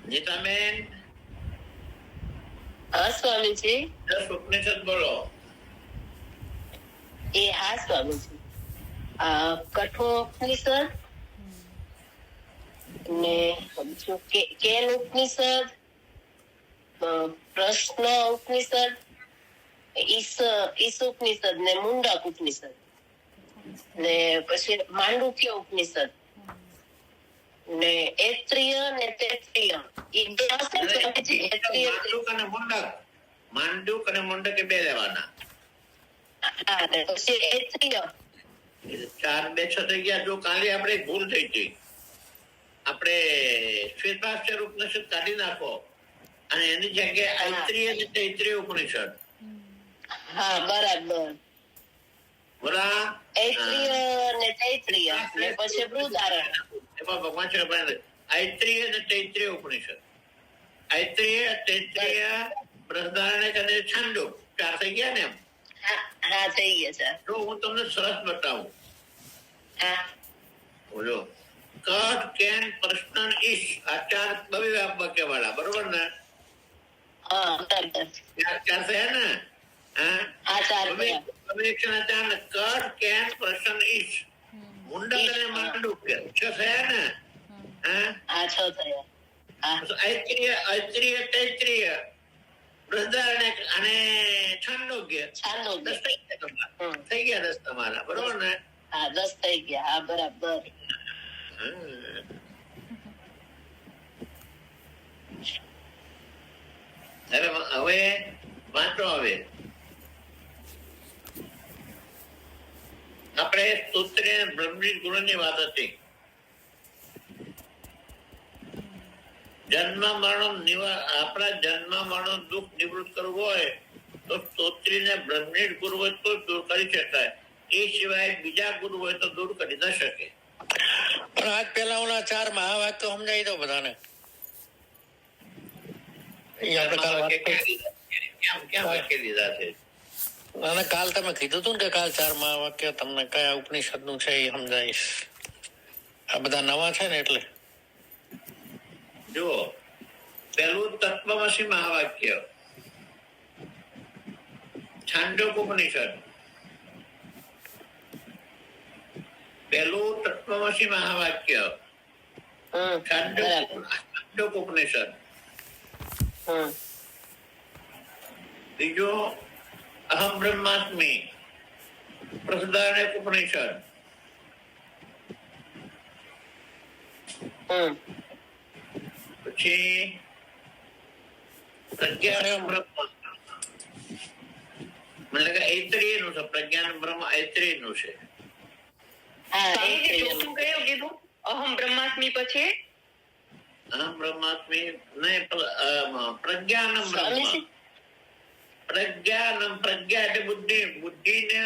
નીતાબેન, હા સ્વામીજી. 10 ઉપનિષદ બોલો. હા સ્વામીજી. કઠોપનિષદ ને બીજું કેન ઉપનિષદ, પ્રશ્ન ઉપનિષદ, ઈસ ઉપનિષદ ને મુંડક ઉપનિષદ ને પછી માંડુક્ય ઉપનિષદ ને એત્રિય ને તેત્રિય. માંડુક અને મુંડક એ બે લેવાના. હા, પછી એત્રિય 4 2 6 થઈ ગયા. જો કાલે આપણે ભૂલ થઈ હતી, આપણે શ્વેતાક્ષર ઉપનિષદ કાઢી નાખો અને એની જગ્યાએ ઐત્રીય અને તૈત્રીય ઉપનિષદ. હા, બરાબર. બોલા ઐત્રીય ને તૈત્રીય ને પછી બૃહદારણ્યક. એમાં ભગવાન શ્રી ઐત્રીય અને તૈત્રીય ઉપનિષદ. ઐત્રીય, તૈત્રીય, બૃહદારણ્યક અને છાંદોગ 4 થઈ ગયા ને? હા, થઈ ગયા છે. તો હું તમને સરસ બતાવું. બોલો, કટ કેન પ્રશ્ન ઈશ આ 4 બવિ વાક્ય વાળા, બરોબર ને? હા, બરાબર. 4 છે ને? હા, 4 કટ કેન પ્રશ્ન ઈશ મુંડક અને માંડુક્ય 6 થયા ને? હા, 6 થયા. ઐત્રીય, તૈત્રીય, બૃહદારણ્યક અને છાંદોગ્ય 10 થઈ ગયા. 10 તમારા, બરોબર ને? હા, 10 થઈ ગયા. હા, બરાબર. હવે વાંચો. હવે આપણે સૂત્ર બ્રહ્મની ગુણની વાત હતી. જન્મ મરણ આપણા જન્મ મરણ દુઃખ નિવૃત્ત કરવું હોય તો સ્તોત્રીને બ્રહ્મની ગુરુ હોય તો દૂર કરી શકાય. એ સિવાય બીજા ગુરુ હોય તો દૂર કરી ન શકે. પણ આજ પેલા ઓલા 4 મહાવાક્યો સમજાવી દો બધાને. અને કાલ તમે કીધું હતું ને કે કાલ 4 મહાવાક્ય તમને કયા ઉપનિષદ નું છે એ સમજાવીશ. આ બધા નવા છે ને એટલે. જુઓ, પેલું તત્વમસી મહાવાક્ય, છાંદોગ ઉપનિષદ. પેલું તત્વમસી મહાવાક્ય, છાંદોગ ઉપનિષદ. બીજો અહમ બ્રહ્માસ્મિ, બૃહદારણ્યક ઉપનિષદ. પછી પ્રજ્ઞાન બ્રહ્મ, એટલે કે ઐત્રીય નું છે. પ્રજ્ઞાન બ્રહ્મ ઐત્રીય નું છે. અહમ બ્રહ્માસ્મિ પછી અહમ બ્રહ્માસ્મિ નહીં, પ્રજ્ઞાનમ બ્રહ્મ. પ્રજ્ઞાનમ, પ્રજ્ઞા એટલે બુદ્ધિ. બુદ્ધિને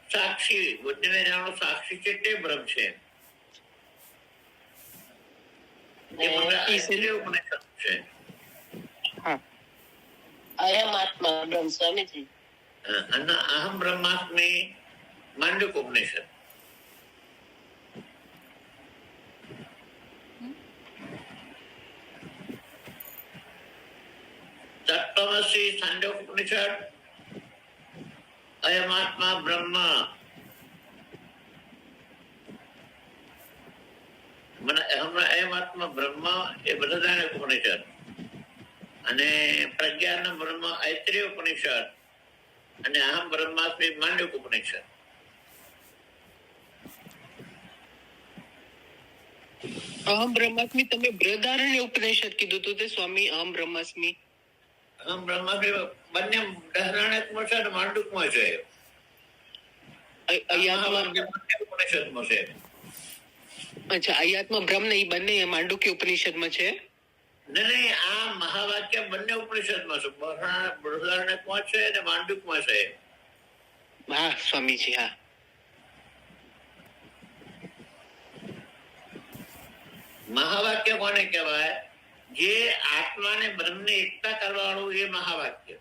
સાક્ષી, બુદ્ધિને જાણો સાક્ષી છે તે બ્રહ્મ છે. અહમ બ્રહ્માસ્મિ માંડુક ઉપનિષદ. તત્વમસી છાંદોગ ઉપનિષદ. અયમાત્મા બ્રહ્મ, અયમાત્મા બ્રહ્મ એ બૃહદારણ્યક ઉપનિષદ. અને પ્રજ્ઞાન બ્રહ્મ ઐત્રીય ઉપનિષદ. અને અહમ બ્રહ્માસ્મિ માંડુક ઉપનિષદ. અહમ બ્રહ્માસ્મિ તમે બૃહદારણ્ય ઉપનિષદ કીધું હતું તે સ્વામી. અહમ બ્રહ્માસ્મિ બંને બૃહદારણ્યકમાં છે અને માંડુકમાં છે. ઉપનિષદમાં છે. અચ્છા, અયાત્મા બ્રહ્મ ને એ બંને માંડુક્ય ઉપનિષદમાં છે. નહીં, આ મહાવાક્ય બંને ઉપનિષદમાં છે. બૃહદારણ્યકમાં છે અને માંડુકમાં છે. હા સ્વામીજી. હા, મહાવાક્ય કોને કહેવાય? જે આત્માને બ્રહ્મને એકતા કરવા વાળું એ મહાવાક્ય.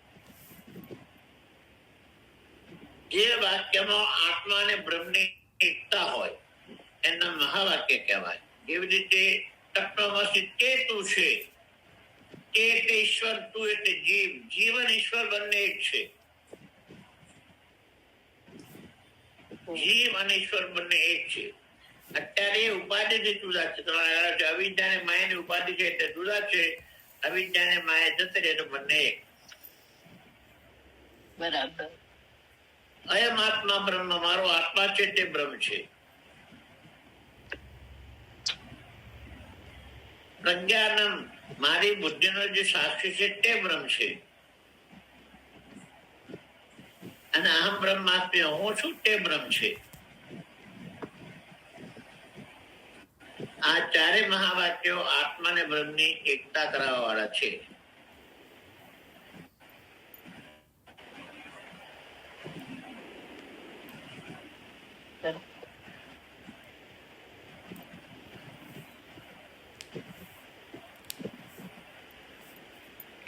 જે વાક્યમાં આત્મા અને બ્રહ્મની એકતા હોય એના મહાવાક્ય કહેવાય. જેવી રીતે તત્વમસી તે તું છે. તે એટલે ઈશ્વર, તું એટલે જીવ. જીવન ઈશ્વર બંને એક છે. જીવ અને ઈશ્વર બંને એક છે. અત્યારે ઉપાધિથી જુદા છે. તમારે અવિદ્યા ને માયા ની ઉપાધિ છે એટલે જુદા છે. અવિદ્યા ને માયા જતી રહે તો બંને એક. બરાબર. અયમ આત્મા બ્રહ્મ, મારો આત્મા છે તે બ્રહ્મ છે. પ્રજ્ઞાનમ, મારી બુદ્ધિનો જે સાક્ષી છે તે બ્રહ્મ છે. અને અહમ બ્રહ્માસ્મિ, હું છું તે બ્રહ્મ છે. આ ચારે મહાવાક્યો આત્મા ને બ્રહ્મ ની એકતા કરાવવા વાળા છે.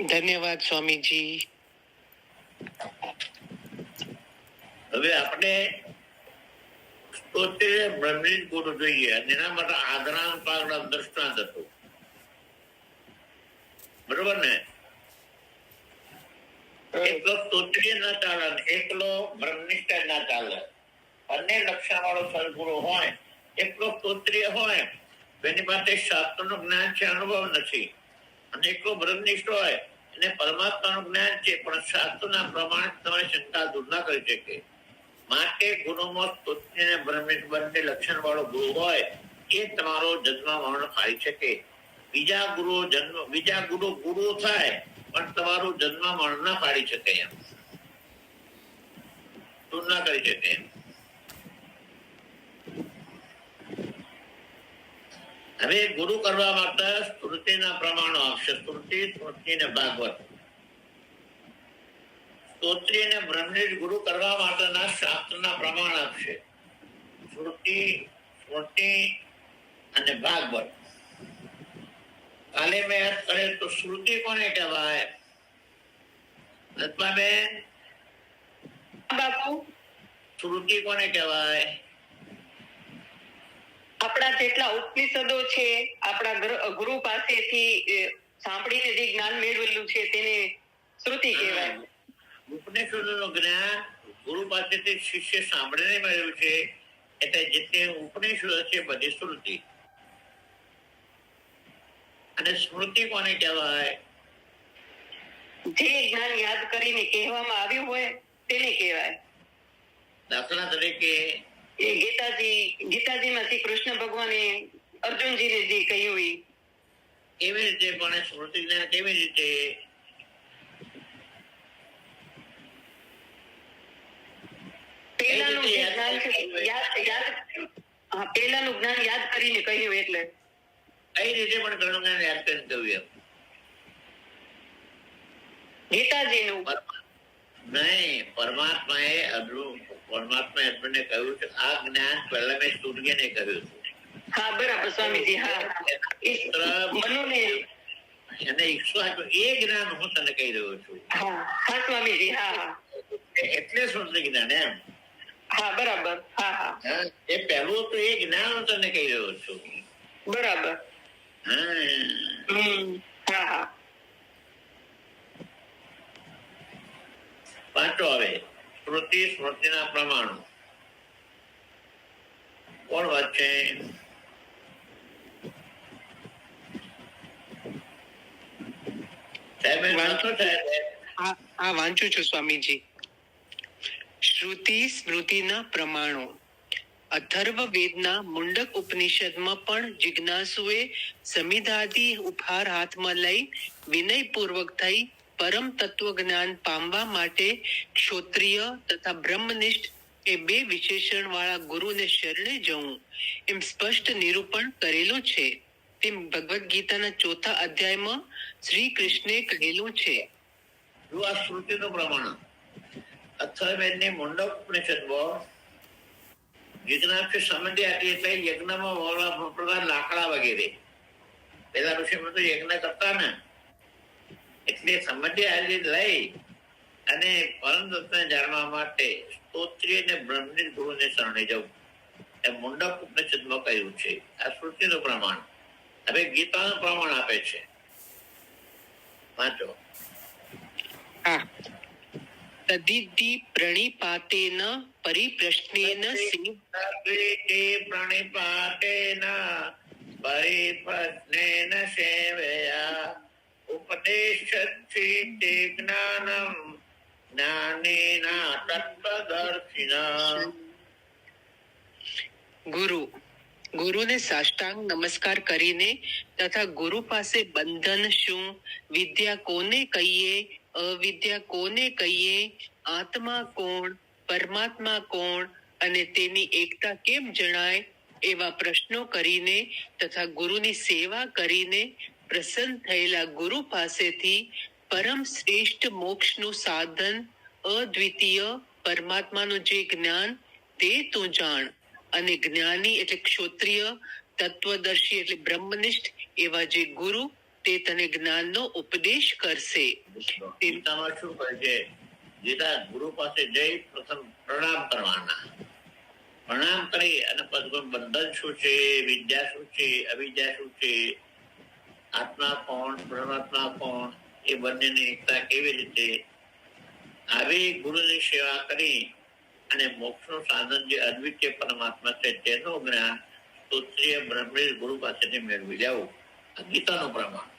ધન્યવાદ સ્વામીજી. હવે આપણે સ્તોત્રીય બ્રહ્મની ગુરુ જોઈએ અને એના માટે આદરાન પાગડા દ્રષ્ટાંત હતું. બરોબર ને? એકલો સ્તોત્રીય ના ચાલે, એકલો બ્રહ્મનિષ્ઠ ના ચાલે. બંને લક્ષણ વાળો સદગુરુ હોય, એકલો સ્તોત્રીય હોય એની પાસે શાસ્ત્ર નું જ્ઞાન છે, અનુભવ નથી. અને એકલો બ્રહ્મનિષ્ઠ હોય એને પરમાત્મા નું જ્ઞાન છે પણ શાસ્ત્રના પ્રમાણે તમારી શંકા દૂર ના કરી શકે. માટે ગુરુમાં સ્તોત્રી અને બ્રહ્મનિષ્ઠ બંને લક્ષણ વાળો ગુરુ હોય એ તમારો જન્મ મરણ ફાળી શકે. બીજા ગુરુ ગુરુ થાય પણ તમારું જન્મ મરણ ના ફાડી શકે, એમ દૂર ના કરી શકે. હવે ગુરુ કરવા માટે સ્તુતિના પ્રમાણો આપશે. સ્તુતિ, સ્મૃતિ ને ભાગવત. સ્તોત્રી અને બ્રહ્મનિષ્ઠ ગુરુ કરવા માટેના શાસ્ત્રના પ્રમાણ આપશે. શ્રુતિ, સ્મૃતિ અને ભાગવત. કાલે મેં યાદ કરે તો શ્રુતિ કોને કહેવાય? બેન, બાપુ, શ્રુતિ કોને કહેવાય? આપણા જેટલા ઉપનિષદો છે, આપણા ગુરુ પાસેથી સાંભળીને જે જ્ઞાન મેળવેલું છે તેને શ્રુતિ કહેવાય. ઉપનિષદોનું જ્ઞાન ગુરુ પાસેથી શિષ્ય સાંભળીને મેળવ્યું છે એટલે જેટલી ઉપનિષદો છે બધી શ્રુતિ. અને સ્મૃતિ કોને કહેવાય? જે જ્ઞાન યાદ કરીને કહેવામાં આવ્યું હોય તેને કહેવાય. દાખલા તરીકે એ ગીતાજીમાં શ્રી કૃષ્ણ ભગવાને અર્જુનજીને જે કહ્યું એ કેવી રીતે પણ સ્મૃતિ જ્ઞાન કેવી રીતે? પહેલાનું જે જ્ઞાન છે પહેલાનું જ્ઞાન યાદ કરીને કહ્યું એટલે કઈ રીતે પણ ઘણું જ્ઞાન યાદ કરીને કહ્યું? ગીતાજીનું નહીં, પરમાત્માએ અર્જુનને કહ્યું છે આ જ્ઞાન પહેલા મેં સૂર્યને કહ્યું હતું. હા બરાબર સ્વામીજી. હા મનુને એને ઈચ્છો આપ્યો એ જ્ઞાન હું તને કહી રહ્યો છું. હા હા સ્વામીજી. હા એટલે સ્મૃતિ જ્ઞાન એમ. હા બરાબર. હા હા એ પહેલું તો એ જ્ઞાન હું તને કહી રહ્યો છું. બરાબર. હા હા. પાછો હવે સ્મૃતિ, સ્મૃતિના પ્રમાણો કોણ વાંચે? વાંચું છું સ્વામીજી. શ્રુતિ સ્મૃતિના પ્રમાણો. અથર્વ વેદના મુંડક ઉપનિષદમાં પણ જિજ્ઞાસુએ સમિધાદી ઉપહાર હાથમાં લઈ વિનયપૂર્વક થઈ પરમ તત્વ જ્ઞાન પામવા માટે ક્ષોત્રિય તથા બ્રહ્મનિષ્ઠ એ બે વિશેષણ વાળા ગુરુને શરણે જવું એમ સ્પષ્ટ નિરૂપણ કરેલું છે. તેમ ભગવદ ગીતાના 4થા અધ્યાયમાં શ્રી કૃષ્ણે કહેલું છે. આ શ્રુતિનું પ્રમાણ અથર્વવેદની મુંડક ઉપનિષદમાં જિજ્ઞાસુ સમજ્યા હતી એટલે યજ્ઞમાં વપરાતા લાકડા વગેરે પેલા ઋષિમાં તો યજ્ઞ કરતા ને એટલે સમજ્યા લઈ અને પરમ તત્વને જાણવા માટે સ્તોત્રી અને બ્રહ્મનિષ્ઠ ગુરુને શરણે જવું એ મુંડક ઉપનિષદમાં કહ્યું છે. આ શ્રુતિનું પ્રમાણ. હવે ગીતાનું પ્રમાણ આપે છે, વાંચો. હા. તદિતિ પ્રણિપાતેન પરિપ્રશ્નેન પ્રણિપાતેન પરિપ્રશ્નેન સેવયા ઉપદેશતિ જ્ઞાનમ જ્ઞાનેના તત્વદર્શિના. ગુરુને સાષ્ટાંગ નમસ્કાર કરીને તથા ગુરુ પાસે બંધન શું, વિદ્યા કોને કહીએ, અવિદ્યા કોને કહીએ, આત્મા કોણ, પરમાત્મા કોણ અને તેની એકતા કેમ જણાય એવા પ્રશ્નો કરીને તથા ગુરુની સેવા કરીને પ્રસન્ન થયેલા ગુરુ પાસેથી પરમ શ્રેષ્ઠ મોક્ષનું સાધન અદ્વિતીય પરમાત્માનું જે જ્ઞાન તે તું જાણ. અને જ્ઞાની એટલે ક્ષોત્રિય, તત્વદર્શી એટલે બ્રહ્મનિષ્ઠ એવા જે ગુરુ તે તને જ્ઞાનનો ઉપદેશ કરશે. ગીતામાં શું કહે છે? ગીતા ગુરુ પાસે જઈ પ્રથમ પ્રણામ કરવાના. પ્રણામ કરી અને પછી બંધન શું છે, વિદ્યા શું છે, અવિદ્યા શું છે, આત્મા કોણ, પરમાત્મા કોણ, એ બંનેની એકતા કેવી રીતે, આવી ગુરુની સેવા કરી અને મોક્ષનું સાધન જે અદ્વિતીય પરમાત્મા છે તેનું જ્ઞાન સ્તોત્રીય બ્રહ્મણી ગુરુ પાસેથી મેળવી લેવું. આ ગીતાનું પ્રમાણ.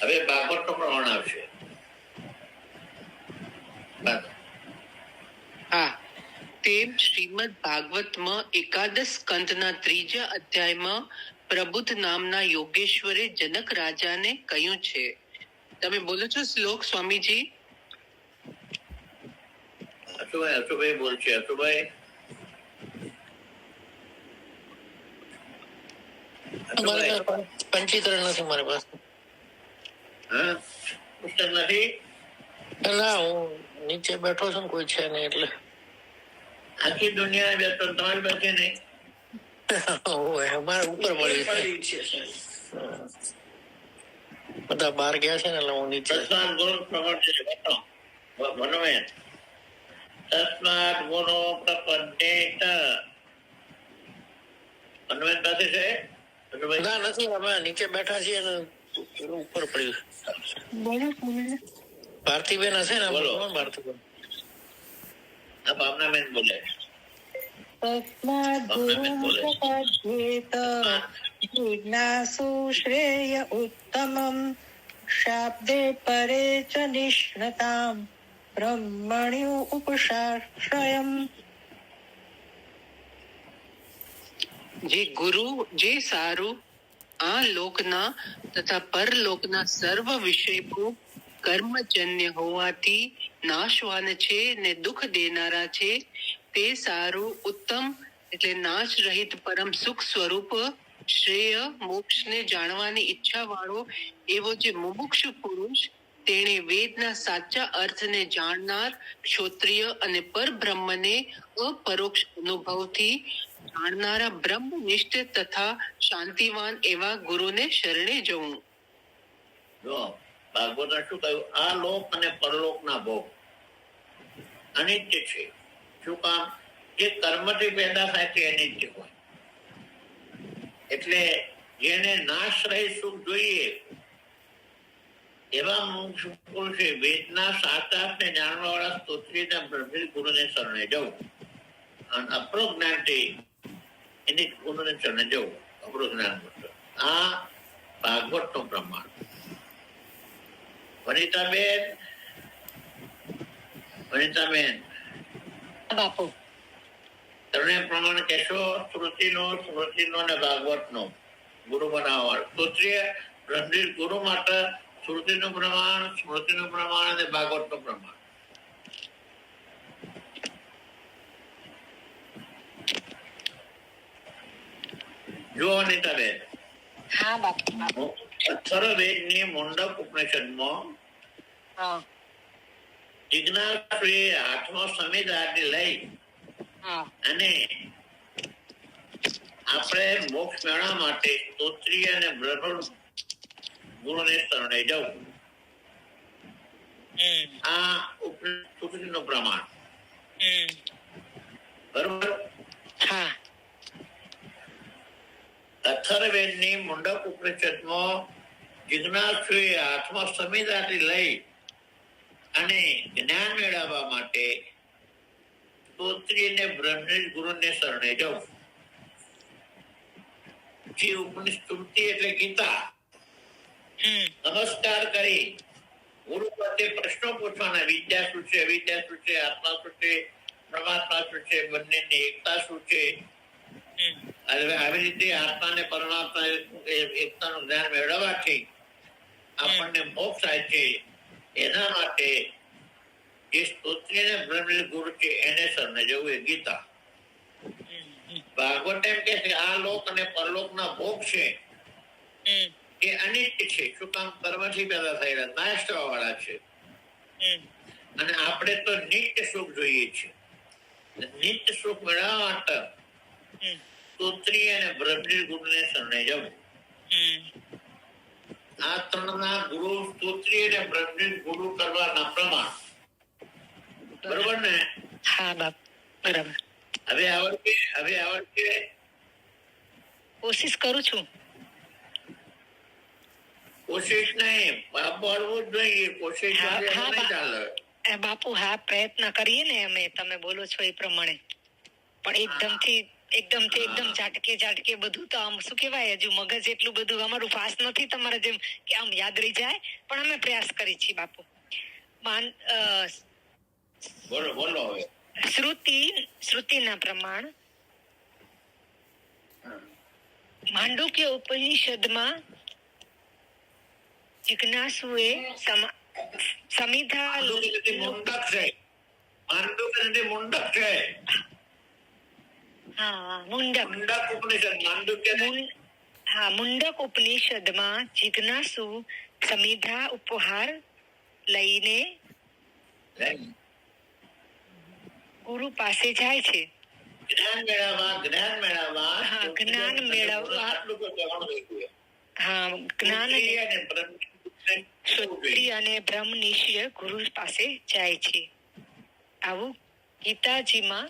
હવે ભાગવતનું પ્રમાણ આવશે. હા. તેમ શ્રીમદ ભાગવતમાં એકાદશ સ્કંદના 3જા અધ્યાયમાં પ્રબુદ્ધ નામના યોગેશ્વરે જનક રાજાને કહ્યું છે. તમે બોલો છો શ્લોક સ્વામીજી? અશુભાઈ બોલશે. અશુભાઈ પંચીત્ર નથી મારી પાસે. હા, પુસ્તક નથી. ના, હું નીચે બેઠો છું, કોઈ છે નહીં એટલે. આખી દુનિયા બેઠો, તમારી પાસે નહીં. અમારે ઉપર પડ્યું છે, બધા બહાર ગયા છે ને એટલે હું નીચે. તસ્માત ગુરુ પ્રપંચે ભણવેન તસ્માત ગુરુ પ્રપંચેત. ભણવેન પાસે છે? ના, નથી. અમે નીચે બેઠા છીએ ને ઉપર પડ્યું. ભારતીબેન હશે ને? બોલો. ભારતીબેન. આ ભાવનાબેન બોલે. તસ્માદ્ ગુરુમુપપદ્યેત જિજ્ઞાસુ શ્રેય ઉત્તમં શાબ્દે પરે ચ નિષ્ણતામ બ્રહ્મણ્યુ ઉપશાશ્રયમ. જે સારું આ લોકના તથા પરલોકના સર્વ વિષયકો કર્મજન્ય હોવાથી નાશવાન છે ને દુઃખ દેનારા છે, તે સારું ઉત્તમ એટલે નાશ રહિત પરમ સુખ સ્વરૂપ શ્રેય મોક્ષને જાણવાની ઈચ્છા વાળો એવો જે મુમુક્ષુ પુરુષ, તેણે વેદના સાચા અર્થને જાણનાર ક્ષોત્રિય અને પરબ્રહ્મને અપરોક્ષ અનુભવથી જાણનારા બ્રહ્મનિષ્ઠ તથા શાંતિવાન એવા ગુરુને શરણે જવું. જો ભાગવત શું કહ્યું? આ લોક અને પરલોકના ભોગ અનિત્ય છે. શું કામ? જે કર્મથી પેદા થાય છે અનિત્ય હોય. એટલે જેને નાશ રહી સુખ જોઈએ એવા મોક્ષ પુરુષે વેદના સાચાને જાણવા વાળા સ્તોત્રીના બ્રહ્મી ગુરુને શરણે જવું. અને અપરો જ્ઞાનથી એની ગુરુને શરણે જવું. અપરો જ્ઞાન. આ ભાગવતનું પ્રમાણ. વનિતાબેન બાપુ તમે પ્રમાણ કહેશો? સ્મૃતિનો અને ભાગવતનો ગુરુ બનાવવા. સ્તોત્રીય બ્રહ્મજી ગુરુ માટે સ્મૃતિનું પ્રમાણ અને ભાગવતનું પ્રમાણ. જો અનિતાબેન, હા બાપુ. અથર્વવેદની મુંડક ઉપનિષદમાં હા જિજ્ઞાસુએ હાથમાં સંવિધાનને લઈ હા અને આપણે મોક્ષ મેળવવા માટે સ્તોત્રીય અને બ્રહ્મ ગુરુને શરણે જવું. આ ઉપનિષદનું પ્રમાણ. બરોબર? હા અથર્વવેદની મુંડક ઉપનિષદમાં જિજ્ઞાસુએ હાથમાં સંહિતાથી લઈ અને જ્ઞાન મેળવવા માટે સ્તોત્રી અને બ્રહ્મનિષ્ઠ ગુરુને શરણે જવું. જે ઉપનિષદ એટલે ગીતા. નમસ્કાર કરી ગુરુ પ્રત્યે પ્રશ્નો પૂછવાના. વિદ્યા શું છે, અવિદ્યા શું છે, આત્મા શું છે, પરમાત્મા શું છે, બંનેની એકતા શું છે. આવી રીતે આત્મા ને પરમાત્મા એકતાનું જ્ઞાન મેળવવાથી આપણને મોક્ષ થાય છે. એના માટે જે સ્તોત્રી અને બ્રહ્મનિષ્ઠ ગુરુ છે એને શરણે જવું એ ગીતા. ભાગવત એમ કે છે આ લોક અને પરલોકના ભોગ છે એ અનિત્ય છે. શું કામ? કર્મથી પેદા થયેલા, નાશ થવા વાળા છે. અને આપણે તો નિત્ય સુખ જોઈએ છે. નિત્ય સુખ મેળવવા માટે સ્તોત્રી અને બ્રહ્મનિષ્ઠ ગુરુને શરણે જવું. આ ત્રણના ગુરુ સ્તોત્રી અને બ્રહ્મનિષ્ઠ ગુરુ કરવાના પ્રમાણ. બરોબર ને? હા બાપ, બરાબર. હવે આવડશે. કોશિશ કરું છું. કોશિશ નહીં, બળવું જ જોઈએ. કોશિશ હા, વગર હા, નહીં ચાલે. બાપુ હા, પ્રયત્ન કરીએ ને અમે, તમે બોલો છો એ પ્રમાણે. પણ એકદમ ઝાટકે બધું તો આમ શું કહેવાય, હજુ મગજ એટલું બધું અમારું ફાસ્ટ નથી તમારા જેમ કે આમ યાદ રહી જાય. પણ અમે પ્રયાસ કરી છીએ બાપુ. બોલો હવે. શ્રુતિના પ્રમાણ માંડુક્ય ઉપનિષદમાં જિજ્ઞાસુએ સમિધા મુંડક છે. મુંડક છે. હા, મુંડક ઉપનિષદ. મુંડક ઉપનિષદમાં જિજ્ઞાસુ સમિધા ઉપહાર લઈને ગુરુ પાસે જાય છે. જ્ઞાન મેળવવા હા, જ્ઞાન ક્ષત્રિય અને બ્રહ્મનિષ્ઠ ગુરુ પાસે જાય છે. આવું ગીતાજીમાં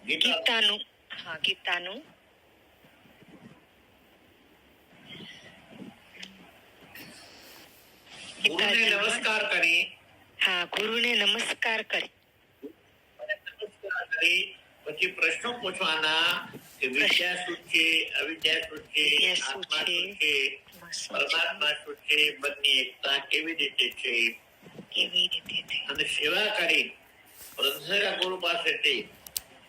ગીતાનું નમસ્કાર કરી. હા, ગુરુને નમસ્કાર કરી પછી પ્રશ્નો પૂછવાના કે વિદ્યા શું છે, અવિદ્યા શું છે, આત્મા શું છે, પરમાત્મા શું છે, બંને એકતા કેવી રીતે છે. અને સેવા કરી ગુરુ પાસેથી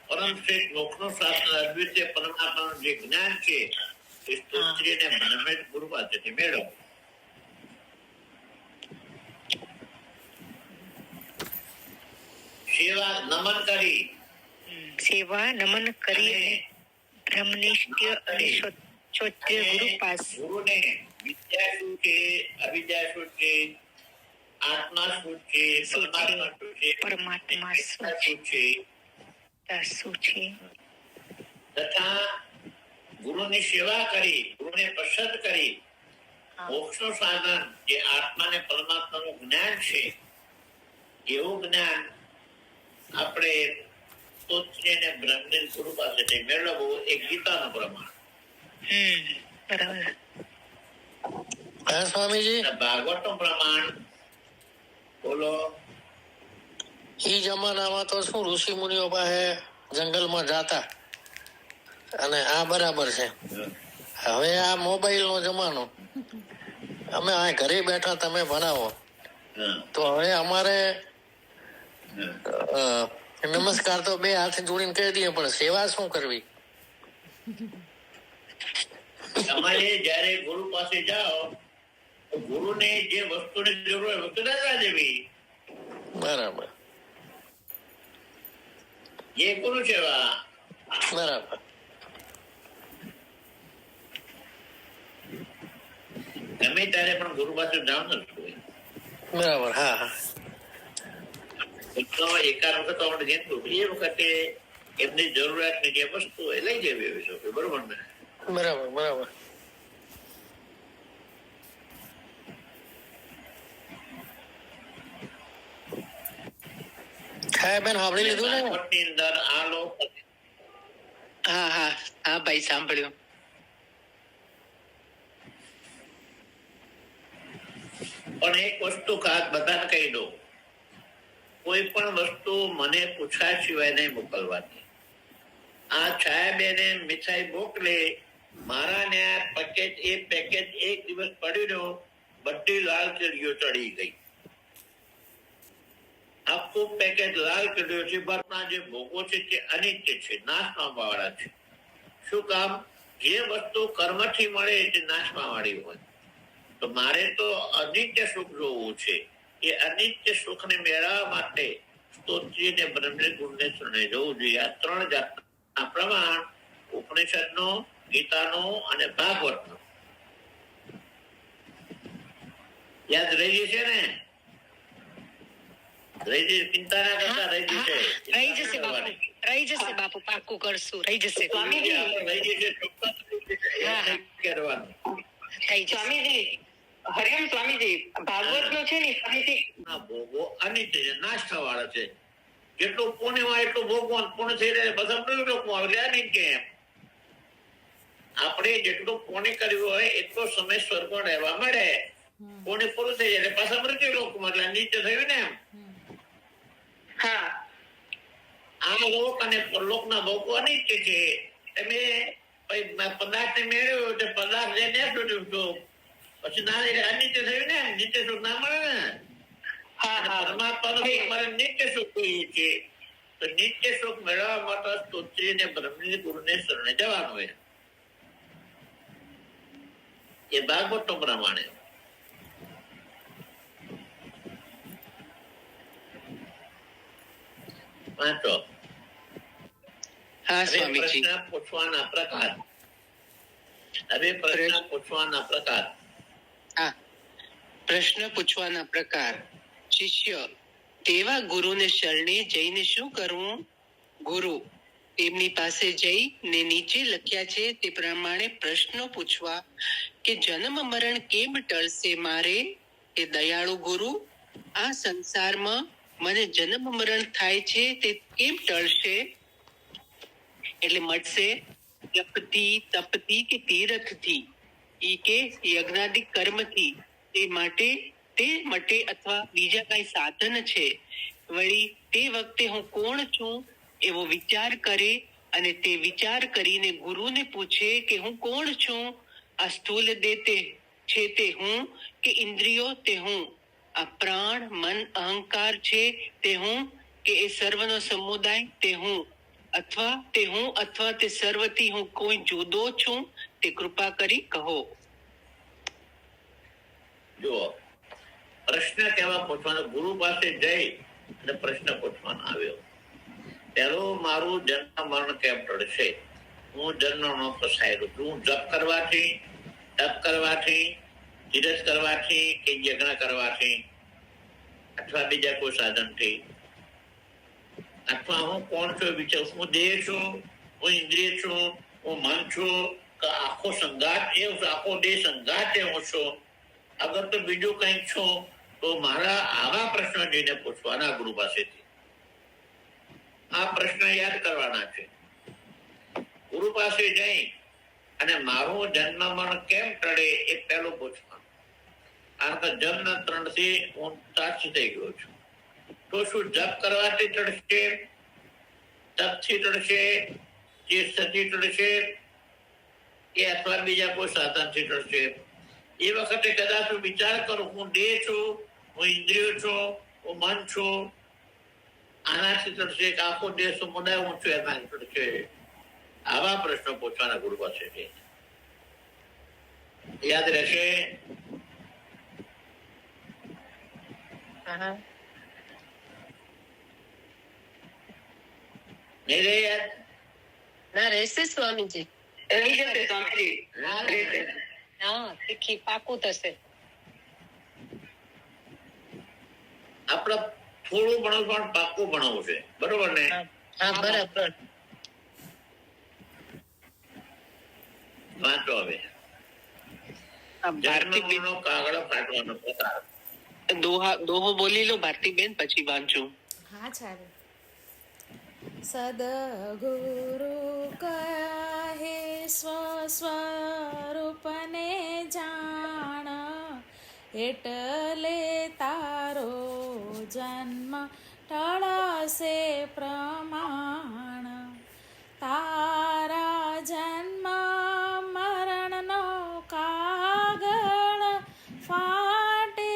પરમ શ્રેષ્ઠ મોક્ષનું શાસ્ત્ર અદ્વિતીય પરમાત્માનું જે જ્ઞાન છે એ સ્તોત્રી અને બ્રહ્મનિષ્ઠ ગુરુ પાસેથી મેળવો. સેવા નમન કરી બ્રહ્મનિષ્ઠ અને ક્ષત્રિય ગુરુ પાસે ગુરુને વિદ્યા શું છે, અવિદ્યા શું છે, આત્મા શું છે, પરમાત્મા શું છે, શું છે તથા ગુરુની સેવા કરી, ગુરુને પસંદ કરી મોક્ષનું સાધન જે આત્મા ને પરમાત્માનું જ્ઞાન છે એવું જ્ઞાન આપણે સ્તોત્રી અને બ્રહ્મનિષ્ઠ ગુરુ પાસેથી મેળવવું એ ગીતાનું પ્રમાણ. બરાબર. સ્વામીજી, ભાગવતનું પ્રમાણ બોલો. ઈ જમાનામાં તો શું ઋષિ મુનિઓ પાસે જંગલમાં જાતા અને આ બરાબર છે. હવે આ મોબાઈલ નો જમાનો, અમે આ ઘરે બેઠા તમે ભણાવો તો હવે અમારે નમસ્કાર તો બે હાથ જોડીને કહી દઈએ, પણ સેવા શું કરવી? તમારે જયારે ગુરુ પાસે જાઓ તો ગુરુને જે વસ્તુની જરૂર હોય વસ્તુ લેવા દેવી. બરાબર એ ગુરુ સેવા. બરાબર. ગમે ત્યારે પણ ગુરુ પાસે જાવ ને. બરાબર. હા હા. એકાદ વખત આપણે જેટલું એ વખતે એમની જરૂરિયાતની જે વસ્તુ હોય લઈ જવી એવી શકે. બરોબર ને? બરાબર બરાબર. હા બેન, સાંભળી લીધું ને? અંદર આ લોક હા હા હા ભાઈ, સાંભળ્યું. પણ એક વસ્તુ ખાસ બધાને કહી દઉં, કોઈ પણ વસ્તુ મને પૂછ્યા સિવાય નહીં મોકલવાની. આ છાયાબેને મીઠાઈ મોકલે, મારા ને આ પેકેજ એક દિવસ પડ્યું, બધી લાલ કીડીઓ ચડી ગઈ. આખું પેકેજ લાલ કીડીઓ છે. બરના જે ભોગો છે તે અનિત્ય છે, નાશ પામવા વાળા છે. શું કામ? જે વસ્તુ કર્મથી મળે તે નાશમાં વાળી હોય. તો મારે તો અનિત્ય સુખ જોવું છે. એ અનિત્ય સુખને મેળવવા માટે સ્તોત્રી ને બ્રહ્મની ગુણને શરણે જવું જોઈએ. આ 3 જાતના પ્રમાણ ઉપનિષદનો, ગીતાનો અને ભાગવતનો યાદ રહી જશે ને? ચિંતા ના કરતા રહી જશે. રહી જશે બાપુ, રહી જશે બાપુ, પાક્કું કરશું, રહી જશે. સ્વામીજી, થઈ જશે. સ્વામીજી, હરિઓમ સ્વામીજી, ભાગવત નો છે ને સ્વામીજી, ભોગો અનિત્ય છે, નાશ થવાળા છે. જેટલું પુણ્ય હોય એટલું ભોગવાનું, પુણ્ય થઈ જાય પછી લોકો આવે અનિત્ય. એમ આપણે જેટલું પુણ્ય કર્યું હોય એટલો સમય સ્વર્ગમાં રહેવા મળે. પુણ્ય પૂરું થઈ જાય પાછા મૃત્યુ લોકમાં, એટલે અનિત્ય થયું ને. એમ હા, આ લોક અને પરલોકના ભોગો અનિત્ય છે. તમે પદાર્થ મેળવ્યો તો પદાર્થ લઈને પછી ના અનિત્ય થયું ને. નિત્ય સુખ ના મળે ને. પરમાત્માનું સુખ મારે નિત્ય સુખ જોયું છે. તો નિત્ય સુખ મેળવવા માટે સ્તોત્રી ને બ્રહ્મની ગુરુને શરણે જવાનું હોય. એ ભાગવત પ્રમાણે વાંચો. હા હવે સ્વામીજી. પ્રશ્ન પૂછવાના પ્રકાર. હવે પ્રશ્ન પૂછવાના પ્રકાર. હા, પ્રશ્ન પૂછવાના પ્રકાર. શિષ્ય: તેવા ગુરુને શરણે જઈને શું કરવું? ગુરુ: તેમની પાસે જઈને નીચે લખ્યા છે તે પ્રમાણે પ્રશ્નો પૂછવા કે જન્મ મરણ કેમ ટળશે મારે? એ દયાળુ ગુરુ, આ સંસારમાં મને જન્મ મરણ થાય છે તે કેમ ટળશે? એટલે મટશે જપથી, તપથી કે તીરથથી, ઈ કે યજ્ઞાદિક કર્મથી. તે માટે અથવા બીજા કઈ સાધન છે? વળી તે વખતે હું કોણ છું એવો વિચાર કરે અને તે વિચાર કરીને ગુરુને પૂછે કે હું કોણ છું? આ સ્થૂલ દેહ છે તે હું કે ઇન્દ્રિયો તે હું? આ પ્રાણ, મન, અહંકાર છે તે હું કે એ સર્વનો સમુદાય તે હું? અથવા તે સર્વથી હું કોઈ જુદો છું? તે કૃપા કરી કહો. જુઓ, પ્રશ્ન કેવા પૂછવાનો? ગુરુ પાસે જઈ અને પ્રશ્ન પૂછવાનો આવ્યો. પેલું, મારું જન્મ મરણ કેમ ટળશે? હું જન્મનો ફસાયેલો છું. હું જપ કરવાથી, તપ કરવાથી, તીરથ કરવાથી કે યજ્ઞ કરવાથી અથવા બીજા કોઈ સાધનથી, અથવા હું કોણ છું વિચાર, હું દેહ છું, હું ઇન્દ્રિય છું, હું મન છું કે આખો સંઘાત એ આખો દેહ સંઘાત એ હું છું? અગર તો બીજું કંઈક છું તો મારા આવા પ્રશ્નો જઈને પૂછવાના ગુરુ પાસેથી. આ પ્રશ્ન યાદ કરવાના છે. ગુરુ પાસે જઈ અને મારું જન્મ મરણ કેમ ટળે એ પહેલું પૂછવાનું. કારણ કે જન્મ 3 થી હું સાક્ષી થઈ ગયો છું. તો શું જપ કરવાથી ટળશે, તપથી ટળશે, તીર્થથી ટળશે કે અથવા બીજા કોઈ સાધનથી ટળશે? એ વખતે કદાચ હું વિચાર કરું, હું દેહ છું, હું ઇન્દ્રિયો છું, હું મન છું, આનાથી ટળશે કે આખો દેહ સમુદાય હું છું એનાથી ટળશે? આવા પ્રશ્નો પૂછવાના ગુરુ પાસે છે. યાદ રહેશે? નહીં રે યાદ? ના રહેશે સ્વામીજી. રહી જશે સ્વામીજી, રહેશે. હા, તીખી પાકું થશે. આપડે થોડું ભણવું પણ પાક્કું ભણવું છે, બરોબર ને? હા બરાબર. વાંચો હવે. જન્મનો કાગળ ફાટવાનો પ્રકાર. દોહો બોલી લો ભારતીબેન, પછી વાંચું. હા ચાલે. સદગુરુ કહે સ્વસ્વરૂપને જાણ, એટલે તારો જન્મ ટળશે પ્રમાણ. તારા જન્મ મરણનો કાગળ ફાટે,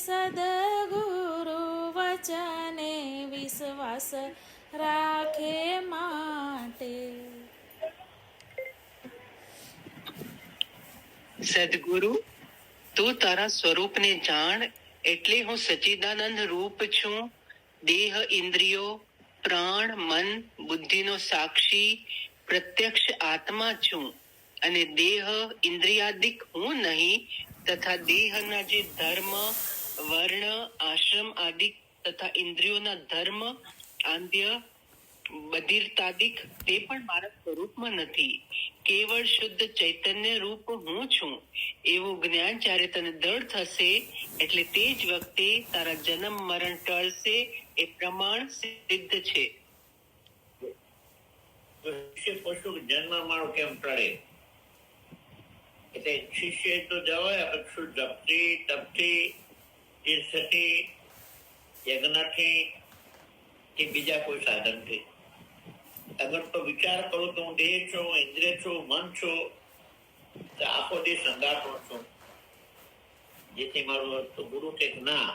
સદગુરુ વચને વિશ્વાસ રાખે માટે. સદગુરુ, તું તારા સ્વરૂપને જાણ, એટલે હું સચ્ચિદાનંદ રૂપ છું. દેહ, ઇન્દ્રિયો, પ્રાણ, મન, બુદ્ધિનો સાક્ષી પ્રત્યક્ષ આત્મા છું. અને દેહ ઇન્દ્રિયાદિક હું નહીં, તથા દેહના જે ધર્મ, વર્ણ, આશ્રમ આદિક તથા ઇન્દ્રિયોના ધર્મ, આંધ્ય, બધિરતાદિક તે પણ મારા સ્વરૂપમાં નથી. કેવળ શુદ્ધ ચૈતન્ય રૂપ હું છું એવું જ્ઞાન જ્યારે તને દ્રઢ થશે, એટલે તે જ વખતે તારા જન્મ મરણ ટળશે એ પ્રમાણ સિદ્ધ છે. શિષ્ય પૂછ્યું કે જન્મ મારો કેમ ટળે? એટલે શિષ્ય તો જવાય આપશું, જપથી, તપથી, તીર્થથી, યજ્ઞથી કે બીજા કોઈ સાધનથી. અગર તો વિચાર કરું તો હું દેહ છું, ઇન્દ્રિય છું, મન છું, તો આખો દેહ સંગાતો છું. જેથી મારું ગુરુ કે ના,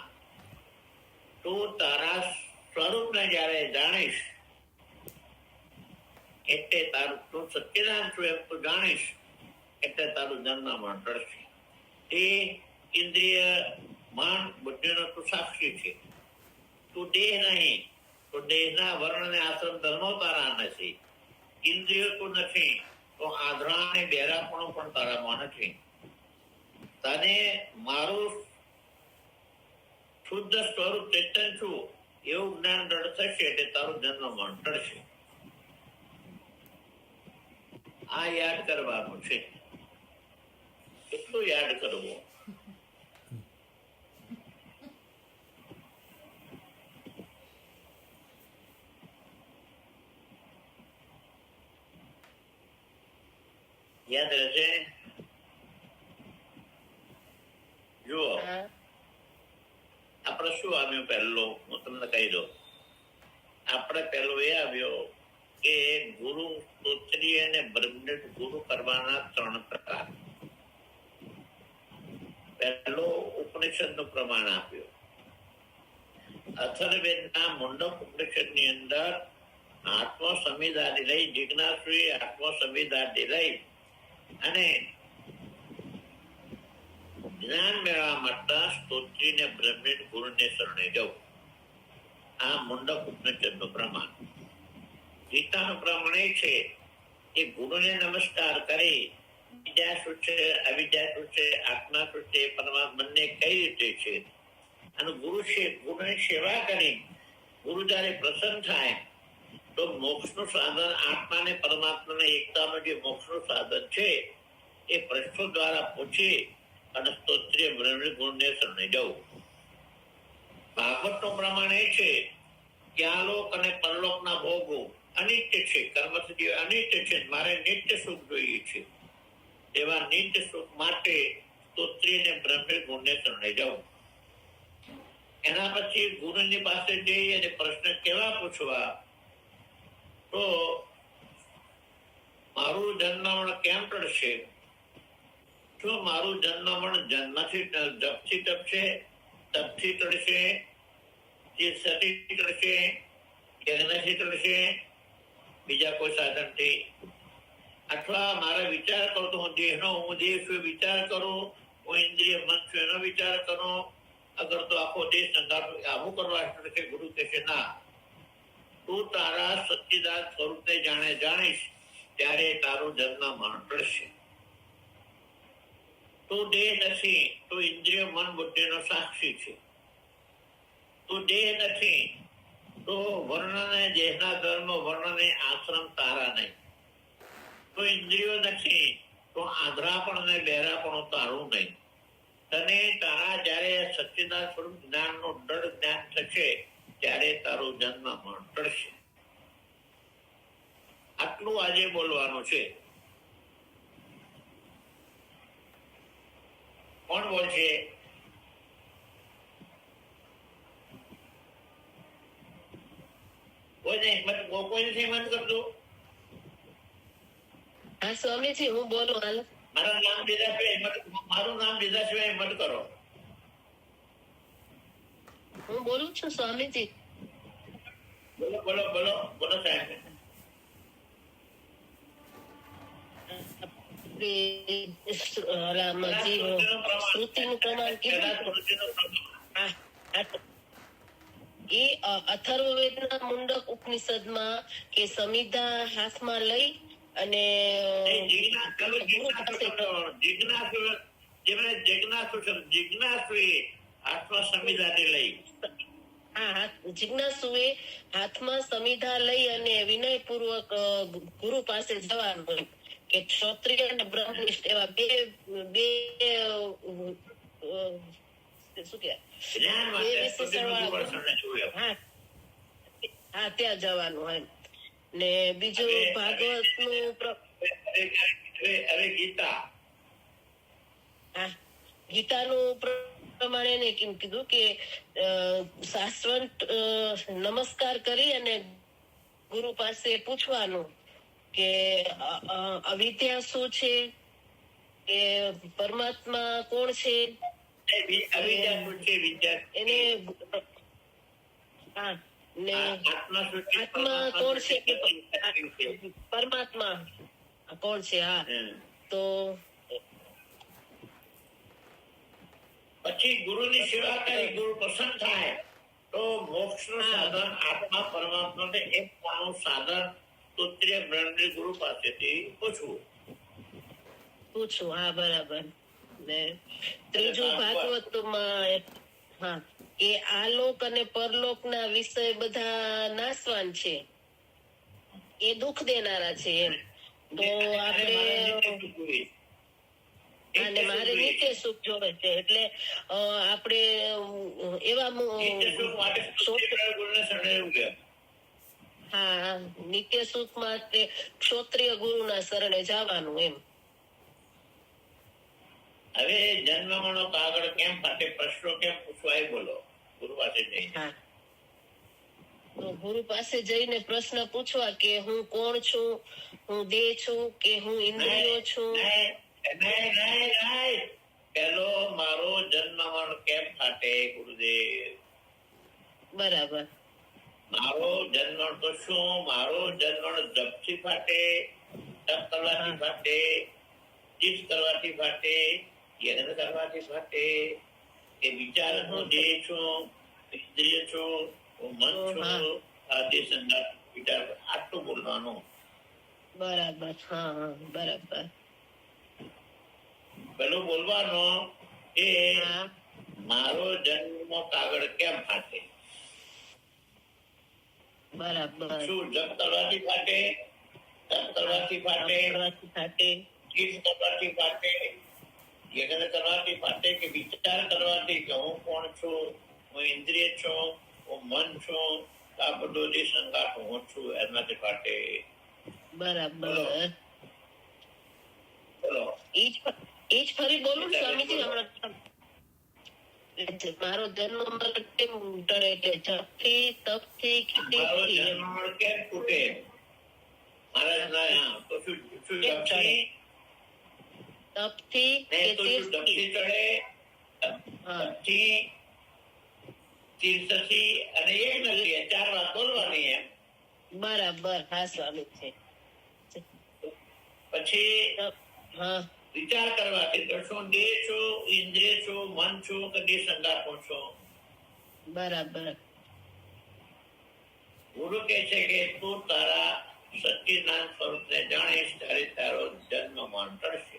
તું તારા સ્વરૂપને જયારે જાણીશ, એટલે તારું તું સચ્ચિદાનંદ છું એમ તું જાણીશ, એટલે તારું જન્મ મરણ ટળશે. એ ઇન્દ્રિય, મન, બુદ્ધિનો તું સાક્ષી છે. તું દેહ નહીં, તો દેહના વર્ણ અને આશ્રમ ધર્મો તારા નથી. ઇન્દ્રિયો તું નથી, તો આંધળા અને બહેરાપણું પણ તારામાં નથી. તને મારું શુદ્ધ સ્વરૂપ ચેતન છું એવું જ્ઞાન દ્રઢ થશે, એટલે તારું જન્મ મરણ ટળશે. આ યાદ કરવાનું છે. કેટલું યાદ કરવું? યાદ રહેશે? જુઓ, આપણે શું આવ્યું પહેલો, હું તમને કહી દઉં. આપણે પહેલો એ આવ્યો કે ગુરુ સ્તોત્રીય અને બ્રહ્મનિષ્ઠ ગુરુ કરવાના 3 પ્રકાર. પહેલો ઉપનિષદ નું પ્રમાણ આપ્યું. અથર્વવેદના મુંડક ઉપનિષદ ની અંદર આત્મસંવિધાથી લઈ, જિજ્ઞાસુએ આત્મસંવિધાથી લઈ અને જ્ઞાન મેળવવા માટે સ્તોત્રીને બ્રહ્મનિષ્ઠ ગુરુને શરણે જવું. આ મુંડક ઉપનિષદ નું પ્રમાણ. ગીતાનું પ્રમાણ એ છે કે ગુરુને નમસ્કાર કરી વિદ્યા શું છે, અવિદ્યા શું છે, આત્મા શું છે, પરમાત્મા બંને કઈ રીતે છે, અને ગુરુની સેવા કરી ગુરુ જયારે પ્રસન્ન થાય તો મોક્ષનું સાધન, આત્માને પરમાત્માને એકતાનું જે મોક્ષનું સાધન છે એ પ્રશ્નો દ્વારા પૂછી અને સ્તોત્રીય બ્રહ્મનિષ્ઠ ગુરુને શરણે જવું. ભાગવતનું પ્રમાણ એ છે કે આ લોક અને પરલોકના ભોગો અનિત્ય છે, કર્મથી અનિત્ય છે, મારે નિત્ય સુખ જોઈએ છે. એવા નિત્ય સુખ માટે સ્તોત્રીય બ્રહ્મનિષ્ઠ ગુરુને શરણે જવું. એના પછી ગુરુની પાસે જઈ અને પ્રશ્ન કેવા પૂછવા? તો મારું જન્મમરણ કેમ ટળશે? શું મારું જન્મમરણ જન્મથી જપથી ટળશે, તપથી ટળશે, તીર્થથી ટળશે, યજ્ઞથી ટળશે, બીજા કોઈ સાધનથી? અથવા મારે વિચાર કરો તો હું દેહ છું વિચાર કરું, હું ઇન્દ્રિય મન છું એનો વિચાર કરો, અગર તો આખો દેશ સંગાતો આવું કરવા ટળશે? ગુરુ કહેશે ના, તું તારા સચ્ચિદાનંદ સ્વરૂપને જાણીશ ત્યારે તારું જન્મ મરણ ટળશે. તું દેહ નથી, તું ઇન્દ્રિય મન બુદ્ધિનો સાક્ષી છે. તું દેહ નથી, તો વર્ણને દેહના ધર્મ, વર્ણને આશ્રમ તારા નહીં. તો ઇન્દ્રિયો નથી, તો આંધળાપણ અને બહેરાપણું તારું નહીં. તને તારા જયારે સચ્ચિદાનંદ સ્વરૂપ જ્ઞાનનું દ્રઢ જ્ઞાન થશે ત્યારે તારું જન્મ મરણ ટળશે. આટલું આજે બોલવાનું છે. કોણ બોલશે? કોઈને કોઈ નથી હિંમત કરતું. હા સ્વામીજી હું બોલું હાલ. મારું નામ લીધા સિવાય હિંમત કરો. હું બોલું છું સ્વામીજી. બોલો બોલો બોલો બોલો સાહેબ. શ્રુતિનું પ્રમાણ કીધું એ અથર્વવેદના મુંડક ઉપનિષદમાં કે સંહિતા હાથમાં લઈ અને જિજ્ઞાસુએ હાથમાં સંહિતા લઈ અને વિનયપૂર્વક ગુરુ પાસે જવાનું હોય કે ક્ષત્રિય અને બ્રહ્મનિષ્ઠ એવા બે શું કે હા ત્યાં જવાનું હોય. ને બીજું ભાગવત નું ગીતાનું પ્રમાણે એને કેમ કીધું કે શાસ્ત્રવંત નમસ્કાર કરી અને ગુરુ પાસે પૂછવાનું કે અવિદ્યા શું છે, કે પરમાત્મા કોણ છે, એને હા ને આત્મા કોણ છે કે પરમાત્મા કોણ છે. હા તો પછી ગુરુની સેવા કરી ગુરુ પ્રસન્ન થાય તો મોક્ષ નું સાધન આત્મા પરમાત્મા ને એક નાનું સાધન સૂત્રીય બ્રહ્મની ગુરુ પાસેથી પૂછું. હા બરાબર. ને ત્રીજું ભાગવતમાં હા કે આ લોક અને પરલોક ના વિષય બધા નાશવાન છે, એ દુઃખ દેનારા છે એમ. તો આપણે અને મારે નિત્ય સુખ જોવે છે એટલે આપણે એવા હા નિત્ય સુખ માટે ક્ષોત્રિય ગુરુના શરણે જવાનું એમ. હવે જન્મનો કાગળ કેમ ફાટે પ્રશ્નો કેમ પૂછવા એ બોલો ગુરુ પાસે જઈને. તો ગુરુ પાસે જઈને પ્રશ્ન પૂછવા કે હું કોણ છું, હું દેહ છું કે હું ઇન્દ્રિયો છું. પેલો મારો જન્મનો કેમ ફાટે ગુરુદેવ. બરાબર. મારો જન્મ તો શું, મારો જન્મ જપથી ફાટે, તપ કરવાથી ફાટે, ચીજ કરવાથી ફાટે, યજ્ઞ કરવાથી ફાટે, એ વિચાર હું દેહ છું, ઇન્દ્રિય છું, હું મન છું, આદિ સંગાત વિચાર આટલું બોલવાનું. બરાબર. હા બરાબર. પેલું બોલવાનો એ મારો જન્મ કાગળ કેમ ફાટે. બરાબર. શું જપ કરવાથી ફાટે, તપ કરવાથી ફાટે, ચીજ કરવાથી ફાટે, યજ્ઞ કરવાથી ફાટે, કે વિચાર કરવાથી કે હું કોણ છું, હું ઇન્દ્રિય છું, હું મન છું, આ બધો જે સંગાટ હું છું એનાથી ફાટે. બરાબર. બોલો એ જ ફરી બોલું સ્વામીજી હમણાં. મારો જન્મ કેમ ટળે એટલે જપથી તપથી કેમ તૂટે મહારાજ ના તો શું તપથી ચડે, તપથી તીર્થથી અને એક નથી, 4 વાત બોલવાની એમ. બરાબર. હા સ્વામી છે. પછી હા વિચાર કરવાથી તો શું દેહ છું, ઇન્દ્રિય છું, મન છું, કદી સંગાતો છું. બરાબર. ગુરુ કહે છે કે તું તારા સચ્ચિદાનંદ સ્વરૂપને જાણીશ ત્યારે તારો જન્મ મન ટળશે.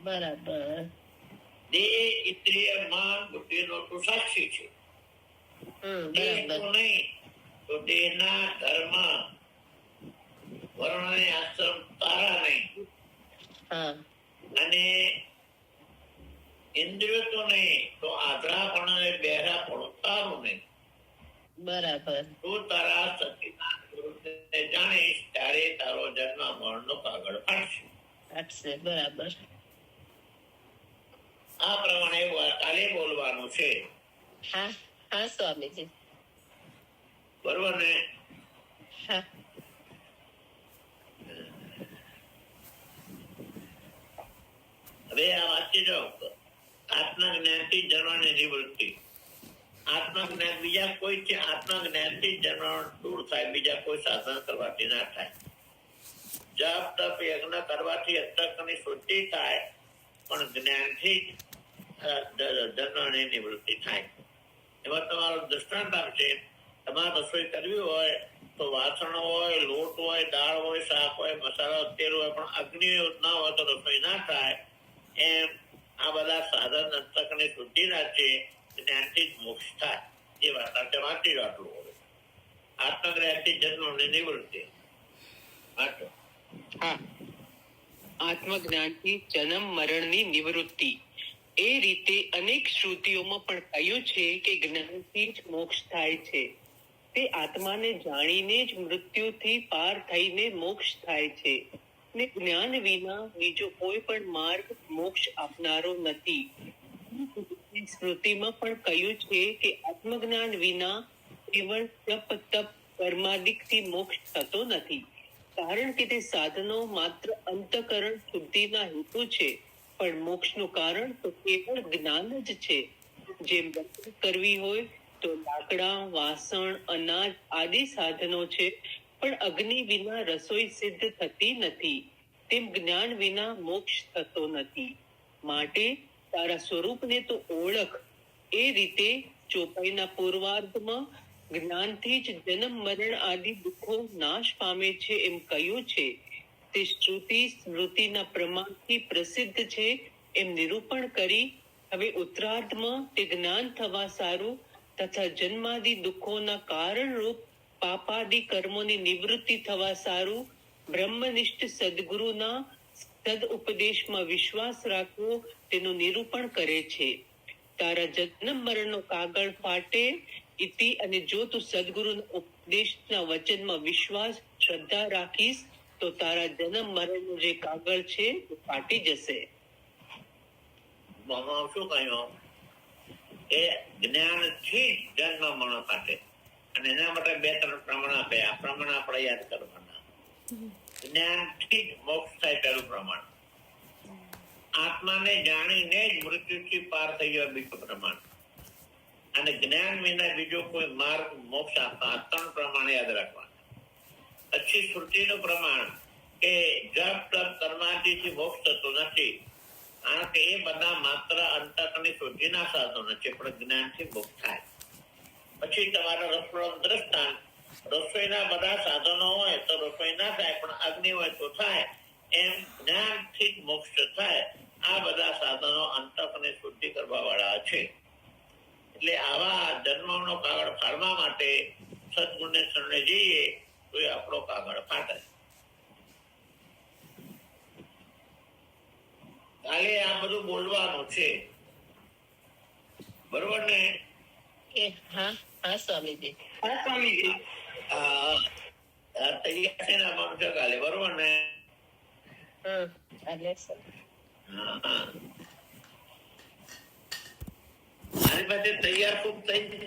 બરાબર. દેહ, ઇન્દ્રિય, મન, બુદ્ધિનો તું સાક્ષી છે. દેહ તું નહીં તો દેહના ધર્મ, વર્ણ અને આશ્રમ તારા નહીં. અને ઇન્દ્રિયો તો નહીં તો આધળાપણ અને બહેરાપણ તારું નહીં. બરાબર. તું તારા સચ્ચિદાનંદ સ્વરૂપને જાણીશ ત્યારે તારો જન્મ મરણનો કાગળ ફાટશે. બરાબર. આ પ્રમાણે કાલે બોલવાનું છે. હા સ્વામીજી. બરોબર ને. હા હવે આ વાંચી જાઓ. આત્મજ્ઞાનથી જન્મની નિવૃત્તિ. આત્મજ્ઞાન બીજા કોઈ છે, આત્મજ્ઞાનથી જન્મ દૂર થાય, બીજા કોઈ સાધન કરવાથી ના થાય. જપ તપ યજ્ઞ કરવાથી અંતઃકરણની શુદ્ધિ થાય, પણ જ્ઞાનથી જન્મની નિવૃત્તિ થાય. એમાં તમારો દ્રષ્ટાંત આપશે. તમારે રસોઈ કરવી હોય તો વાસણ હોય, લોટ હોય, દાળ હોય, શાક હોય, મસાલા તેલ હોય, પણ અગ્નિ ના હોય તો રસોઈ ના થાય. એમ આ બધા સાધન અંતઃકરણની શુદ્ધિ ના છે, જ્ઞાનથી જ મોક્ષ થાય. એ વાત આપણે વાંચી આટલું હોય. આત્મજ્ઞાનથી જન્મની નિવૃત્તિ. વાંચો. હા, આત્મજ્ઞાનથી જન્મ મરણની નિવૃત્તિ. એ રીતે અનેક શ્રુતિઓમાં પણ કહ્યું છે કે જ્ઞાનથી જ મોક્ષ થાય છે. તે આત્માને જાણીને જ મૃત્યુથી પાર થઈને મોક્ષ થાય છે. ને જ્ઞાન વિના બીજો કોઈ પણ માર્ગ મોક્ષ આપનારો નથી. સ્મૃતિમાં પણ કહ્યું છે કે આત્મજ્ઞાન વિના કેવળ જપ તપ કર્માદિકથી મોક્ષ થતો નથી. કારણ કે તે સાધનો માત્ર અંતઃકરણ શુદ્ધિના હેતુ છે, પણ મોક્ષનું કારણ તો કેવળ જ્ઞાન જ છે. જેમ રસોઈ કરવી હોય તો લાકડા, વાસણ, અનાજ આદિ સાધનો છે, પણ અગ્નિ વિના રસોઈ સિદ્ધ થતી નથી. તેમ જ્ઞાન વિના મોક્ષ થતો નથી. માટે તારા સ્વરૂપને તો ઓળખ. એ રીતે ચોપાઈના પૂર્વાર્ધમાં જ્ઞાનથી જ જન્મ મરણ આદિ દુઃખો નાશ પામે છે એમ કહ્યું છે. તે શ્રુતિ સ્મૃતિના પ્રમાણથી પ્રસિદ્ધ છે એમ નિરૂપણ કરી હવે ઉત્તરાર્ધમાં તે જ્ઞાન થવા સારું તથા જન્માદિ દુઃખોના કારણરૂપ પાપાદિ કર્મોની નિવૃત્તિ થવા સારું બ્રહ્મનિષ્ઠ સદગુરુના સદ ઉપદેશમાં વિશ્વાસ રાખવો તેનું નિરૂપણ કરે છે. તારા જન્મ મરણનો કાગળ ફાટે ઇતિ, અને જો તું સદગુરુના ઉપદેશના વચનમાં વિશ્વાસ શ્રદ્ધા રાખીશ તો તારા જન્મ મરણનો જે કાગળ છે તે ફાટી જશે. શું કહ્યું? એ જ્ઞાનથી જન્મ મરણ ફાટે. અને એના માટે 2-3 પ્રમાણ આપે. આ પ્રમાણ આપણે યાદ કરવાના. જ્ઞાનથી જ મોક્ષ થાય પહેલું પ્રમાણ. આત્માને જાણીને જ મૃત્યુથી પાર થઈ ગયો બીજું પ્રમાણ. અને જ્ઞાન વિના બીજો કોઈ માર્ગ મોક્ષ આપતા 3 પ્રમાણ યાદ રાખવાના. પછી શ્રુતિનું પ્રમાણ કે જપ તપ કર્માદિથી મોક્ષ થતો નથી, કારણ કે એ બધા માત્ર અંતઃકરણની શુદ્ધિના સાધનો છે, પણ જ્ઞાનથી મોક્ષ થાય. પછી તમારા રસોડાનું દ્રષ્ટાંત, રસોઈના બધા સાધનો હોય તો રસોઈ ના થાય, પણ અગ્નિ હોય તો થાય. એમ જ્ઞાનથી જ મોક્ષ થાય. આ બધા સાધનો અંતઃકરણની શુદ્ધિ કરવા વાળા છે. એટલે આવા જન્મનો કાગળ ફાડવા માટે સદગુણને શરણે જઈએ તો એ આપણો કાગળ ફાટે. કાલે આ બધું બોલવાનું છે, બરોબર ને? હા હા સ્વામીજી. હા સ્વામીજી. તૈયાર છે ને આપવાનું છે કાલે, બરોબર ને? આની પાસે તૈયાર ખૂબ થઈ